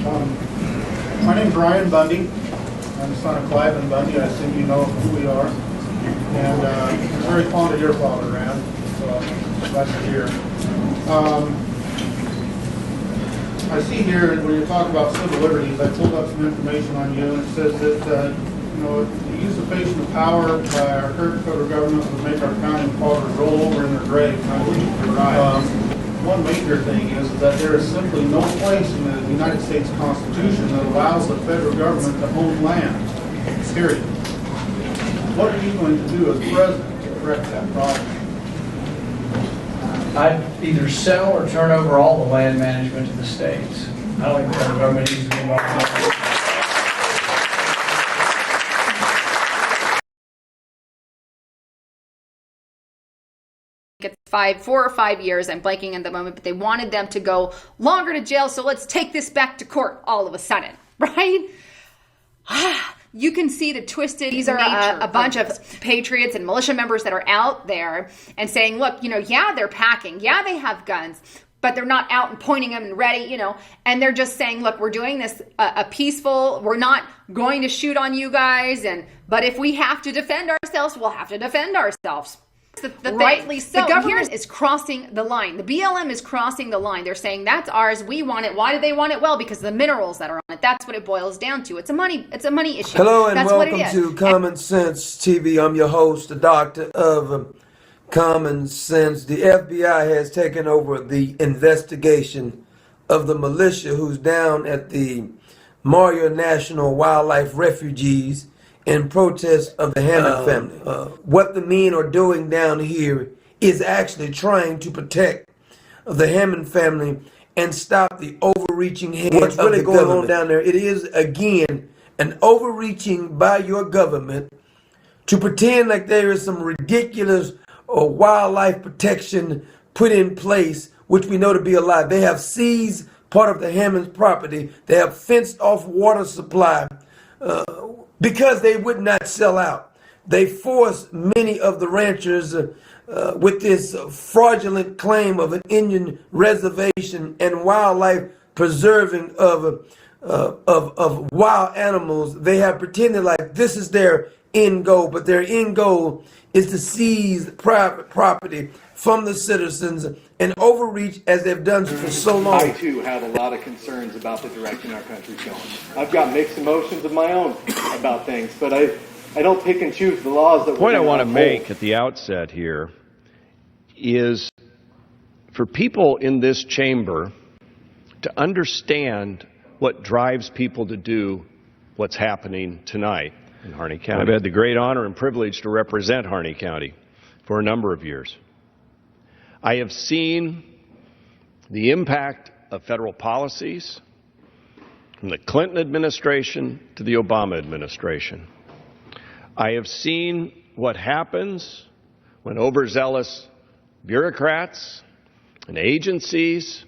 My name's Ryan Bundy. I'm the son of Clive and Bundy. I assume you know who we are. And I'm very fond of your father, Rand. So that's here. I see here when you talk about civil liberties, I pulled up some information on you, and it says that the usurpation of power by our current federal government would make our founding fathers roll over in their graves. And I believe you're right. One major thing is that there is simply no place in the United States Constitution that allows the federal government to own land. Period. What are you going to do as president to correct that problem? I'd either sell or turn over all the land management to the states. I don't think the federal government needs to be involved. It's 4 or 5 years, I'm blanking at the moment, but they wanted them to go longer to jail, so let's take this back to court all of a sudden, right? You can see the twisted These are a bunch of patriots and militia members that are out there and saying, look, yeah, they're packing. Yeah, they have guns, but they're not out and pointing them and ready, and they're just saying, look, we're doing this a peaceful, we're not going to shoot on you guys. But if we have to defend ourselves, we'll have to defend ourselves. Rightly so. The government is crossing the line. The BLM is crossing the line. They're saying that's ours. We want it. Why do they want it? Well, because of the minerals that are on it. That's what it boils down to. It's a money issue. Hello and welcome to Common Sense TV. I'm your host, the doctor of Common Sense. The FBI has taken over the investigation of the militia who's down at the Mario National Wildlife Refuges in protest of the Hammond family. What the men are doing down here is actually trying to protect the Hammond family and stop the overreaching hand What's of really the going government. On down there? It is, again, an overreaching by your government to pretend like there is some ridiculous wildlife protection put in place, which we know to be a lie. They have seized part of the Hammond's property. They have fenced off water supply. Because they would not sell out. They forced many of the ranchers with this fraudulent claim of an Indian reservation and wildlife preserving of wild animals. They have pretended like this is their end goal, but their end goal is to seize private property from the citizens and overreach as they've done for so long. I too have a lot of concerns about the direction our country's going. I've got mixed emotions of my own about things, but I don't pick and choose the laws that. The point I want to make at the outset here is for people in this chamber to understand what drives people to do what's happening tonight in Harney County. I've had the great honor and privilege to represent Harney County for a number of years. I have seen the impact of federal policies from the Clinton administration to the Obama administration. I have seen what happens when overzealous bureaucrats and agencies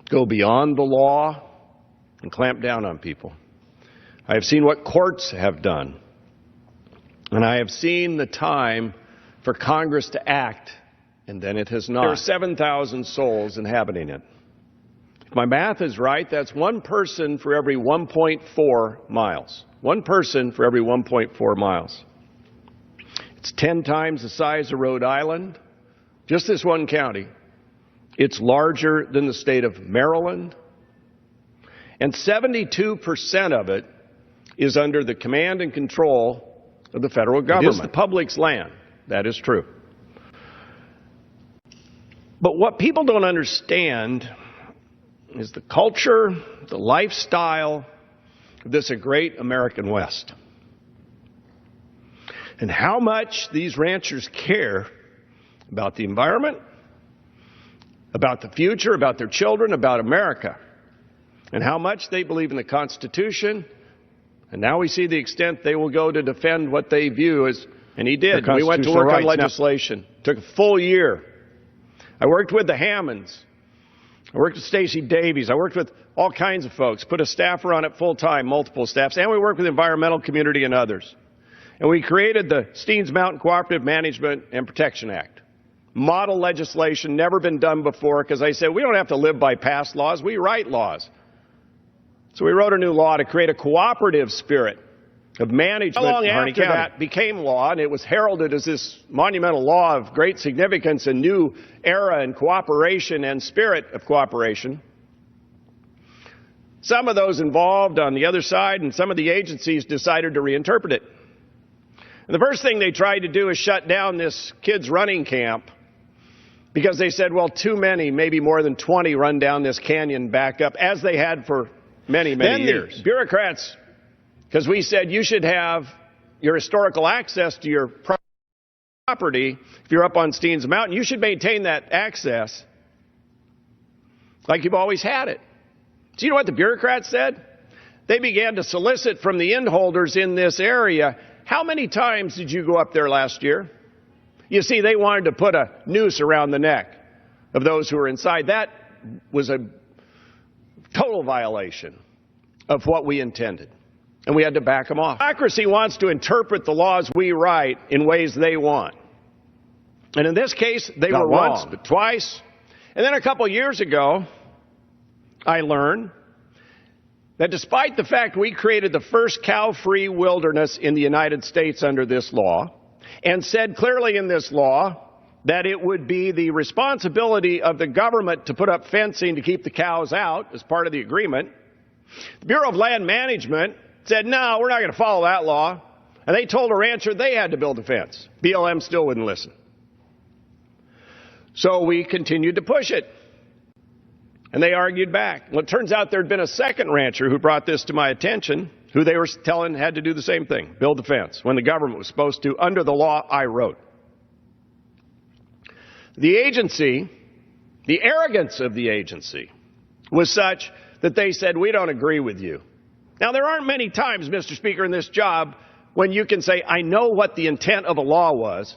go beyond the law and clamp down on people. I have seen what courts have done. And I have seen the time for Congress to act, and then it has not. There are 7,000 souls inhabiting it. If my math is right, that's one person for every 1.4 miles. One person for every 1.4 miles. It's 10 times the size of Rhode Island. Just this one county. It's larger than the state of Maryland. And 72% of it is under the command and control of the federal government. It is the public's land. That is true. But what people don't understand is the culture, the lifestyle of this great American West. And how much these ranchers care about the environment, about the future, about their children, about America, and how much they believe in the Constitution. And now we see the extent they will go to defend what they view as, and he did. We went to work on legislation. Took a full year. I worked with the Hammonds. I worked with Stacey Davies. I worked with all kinds of folks. Put a staffer on it full time, multiple staffs. And we worked with the environmental community and others. And we created the Steens Mountain Cooperative Management and Protection Act. Model legislation, never been done before, because I said we don't have to live by past laws. We write laws. So we wrote a new law to create a cooperative spirit of management. How long after that became law, and it was heralded as this monumental law of great significance, a new era in cooperation and spirit of cooperation, some of those involved on the other side and some of the agencies decided to reinterpret it. And the first thing they tried to do is shut down this kids' running camp because they said, well, too many, maybe more than 20, run down this canyon back up, as they had for many years. The bureaucrats, because we said you should have your historical access to your property. If you're up on Steens Mountain, you should maintain that access like you've always had it. So you know what the bureaucrats said? They began to solicit from the inn holders in this area. How many times did you go up there last year? You see, they wanted to put a noose around the neck of those who were inside. That was a total violation of what we intended, and we had to back them off. Democracy wants to interpret the laws we write in ways they want. And in this case, they were once, but twice. And then a couple years ago, I learned that despite the fact we created the first cow-free wilderness in the United States under this law, and said clearly in this law that it would be the responsibility of the government to put up fencing to keep the cows out as part of the agreement, the Bureau of Land Management said, no, we're not going to follow that law. And they told a rancher they had to build a fence. BLM still wouldn't listen. So we continued to push it. And they argued back. Well, it turns out there had been a second rancher who brought this to my attention, who they were telling had to do the same thing, build the fence, when the government was supposed to, under the law I wrote. The agency, the arrogance of the agency, was such that they said, we don't agree with you. Now, there aren't many times, Mr. Speaker, in this job when you can say, I know what the intent of a law was,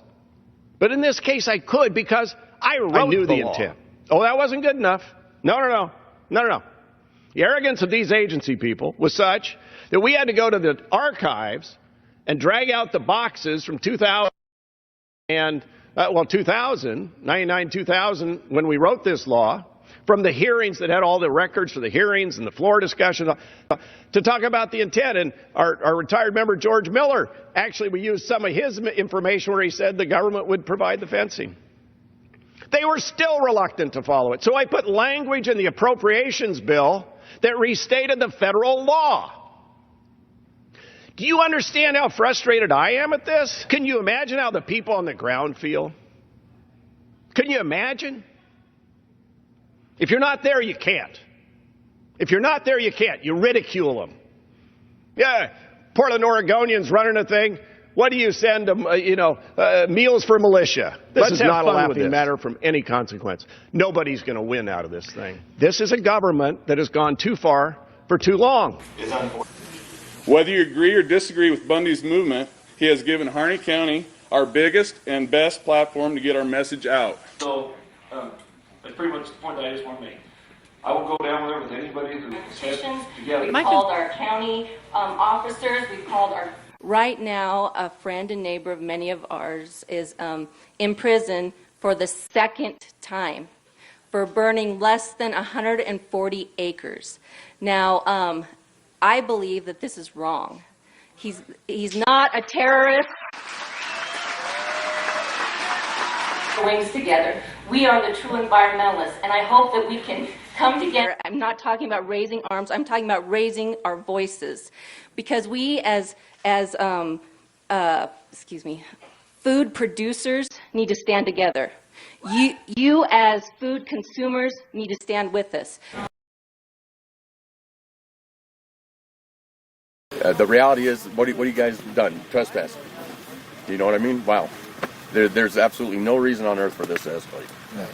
but in this case I could because I knew the intent. Oh, that wasn't good enough. No. The arrogance of these agency people was such that we had to go to the archives and drag out the boxes from 2000 and, 99, 2000, when we wrote this law, from the hearings that had all the records for the hearings and the floor discussions, to talk about the intent. And our retired member, George Miller, actually, we used some of his information where he said the government would provide the fencing. They were still reluctant to follow it. So I put language in the appropriations bill that restated the federal law. Do you understand how frustrated I am at this? Can you imagine how the people on the ground feel? Can you imagine? If you're not there, you can't. If you're not there, you can't. You ridicule them. Yeah, Portland Oregonians running a thing. What do you send them, meals for militia? This is not a laughing matter from any consequence. Nobody's going to win out of this thing. This is a government that has gone too far for too long. Whether you agree or disagree with Bundy's movement, he has given Harney County our biggest and best platform to get our message out. So that's pretty much the point that I just want to make. I will go down there with anybody who petitions. We've called our county officers. We've called our... Right now, a friend and neighbor of many of ours is in prison for the second time for burning less than 140 acres. Now, I believe that this is wrong. He's not a terrorist. Wings together. We are the true environmentalists, and I hope that we can come together. I'm not talking about raising arms. I'm talking about raising our voices, because we as food producers need to stand together. You as food consumers need to stand with us. The reality is, what you guys done? Trespassing. You know what I mean? Wow. There's absolutely no reason on earth for this to escalate. Yeah.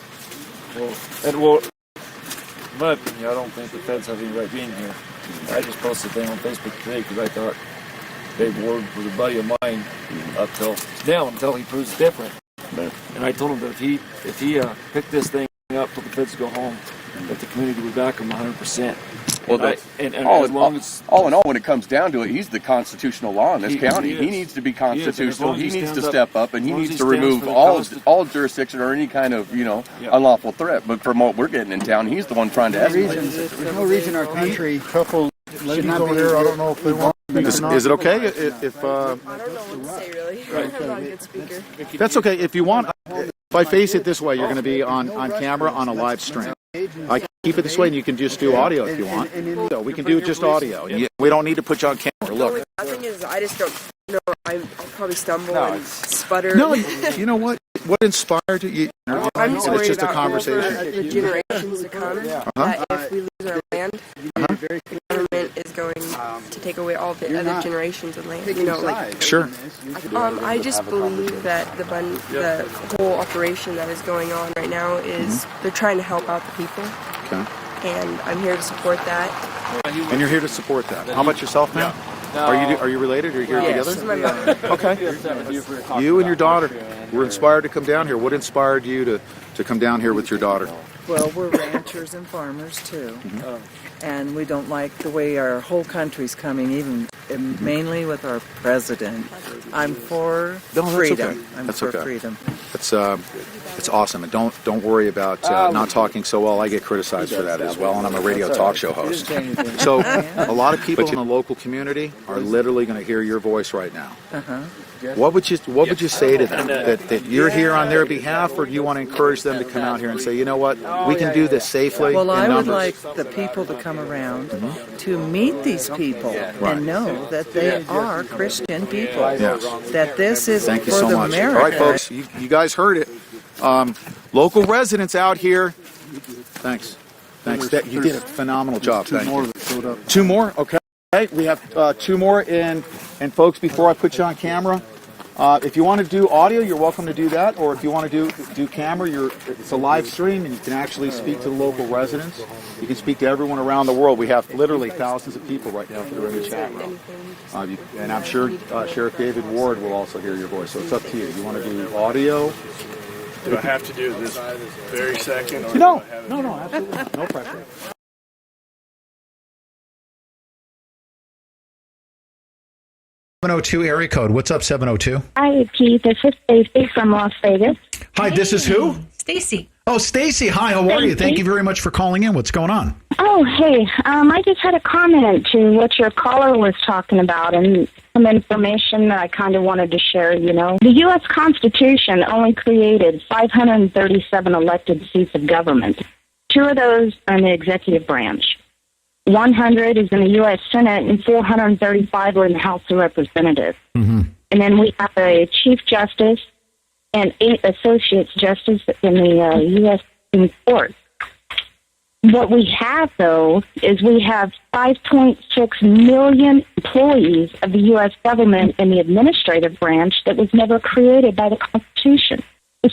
Well, in my opinion, I don't think the feds have any right being here. I just posted a thing on Facebook today because I thought Dave Ward was a buddy of mine until he proves different. Man. And I told him that if he picked this thing up till the feds go home, that the community would back him 100%. Well, all in all, when it comes down to it, he's the constitutional law in this county. He needs to be constitutional. He needs to step up, and he needs to remove all jurisdiction or any kind of unlawful threat. But from what we're getting in town, he's the one trying to escalate. There's no reason our country ladies over here, I don't know if they want to speak or not. Is it okay if I don't know what to say, really. I'm not a good speaker. that's okay. If you want, if I face it this way, you're going to be on camera on a live stream. I can keep it this way, and you can just do audio if you want. So we can do just audio. We don't need to put you on camera. Look. The thing is, I just don't know. I'll probably stumble and sputter. No, you know what? What inspired you? I'm just worried it's just a about conversation. the generations to come. That if we lose our land, the government is going to take away all the other generations of land. You know, like Sure. I just believe that the whole operation that is going on right now is they're trying to help out the people. Okay. And I'm here to support that. And you're here to support that. How about yourself, man? Are you related? Are you here Yes, together? this is my mother. Okay. You and your daughter were inspired to come down here. What inspired you to come down here with your daughter? Well, we're ranchers and farmers too, and we don't like the way our whole country's coming, even mainly with our president. I'm for freedom. Okay. I'm That's for okay. freedom. It's awesome, and don't worry about not talking so well. I get criticized for that as well, and I'm a radio talk show host. So a lot of people in the local community are literally going to hear your voice right now. What would you say to them? That you're here on their behalf, or do you want to encourage them to come out here and say, you know what, we can do this safely? Well, I would numbers. like the people to come around to meet these people and know that they are Christian people. Yes. That this is Thank you for so the much. America. All right, folks, you guys heard it. Local residents out here. Thanks. You did a phenomenal job. Thank you. Two more? Okay. We have 2 more. And folks, before I put you on camera, if you want to do audio, you're welcome to do that. Or if you want to do camera, it's a live stream, and you can actually speak to the local residents. You can speak to everyone around the world. We have literally thousands of people right now that are in the chat room. And I'm sure Sheriff David Ward will also hear your voice. So it's up to you. You want to do audio? Do I have to do this very second? Or No, absolutely. No pressure. area code. What's up, 702? Hi, Keith. This is Stacy from Las Vegas. Hi, this is who? Stacy. Oh, Stacy. Hi, how are you? Thank you very much for calling in. What's going on? Oh, hey. I just had a comment to what your caller was talking about and some information that I kind of wanted to share, you know. The U.S. Constitution only created 537 elected seats of government. 2 of those are in the executive branch. 100 is in the U.S. Senate, and 435 are in the House of Representatives. And then we have a Chief Justice and 8 Associate Justices in the U.S. Supreme Court. What we have, though, is we have 5.6 million employees of the U.S. government in the administrative branch that was never created by the Constitution.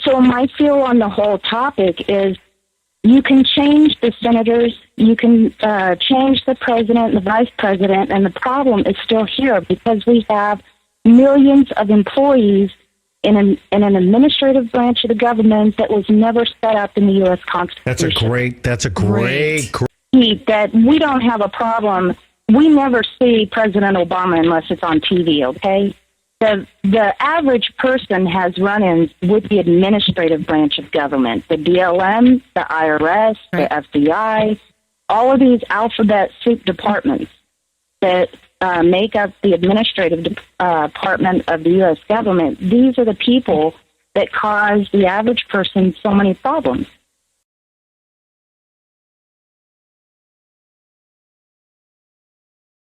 So my feel on the whole topic is you can change the senators, you can change the president and the vice president, and the problem is still here because we have millions of employees in an administrative branch of the government that was never set up in the U.S. Constitution. That's a great. That we don't have a problem. We never see President Obama unless it's on TV, okay? The average person has run-ins with the administrative branch of government, the BLM, the IRS, the FBI, all of these alphabet soup departments that make up the administrative department of the U.S. government. These are the people that cause the average person so many problems.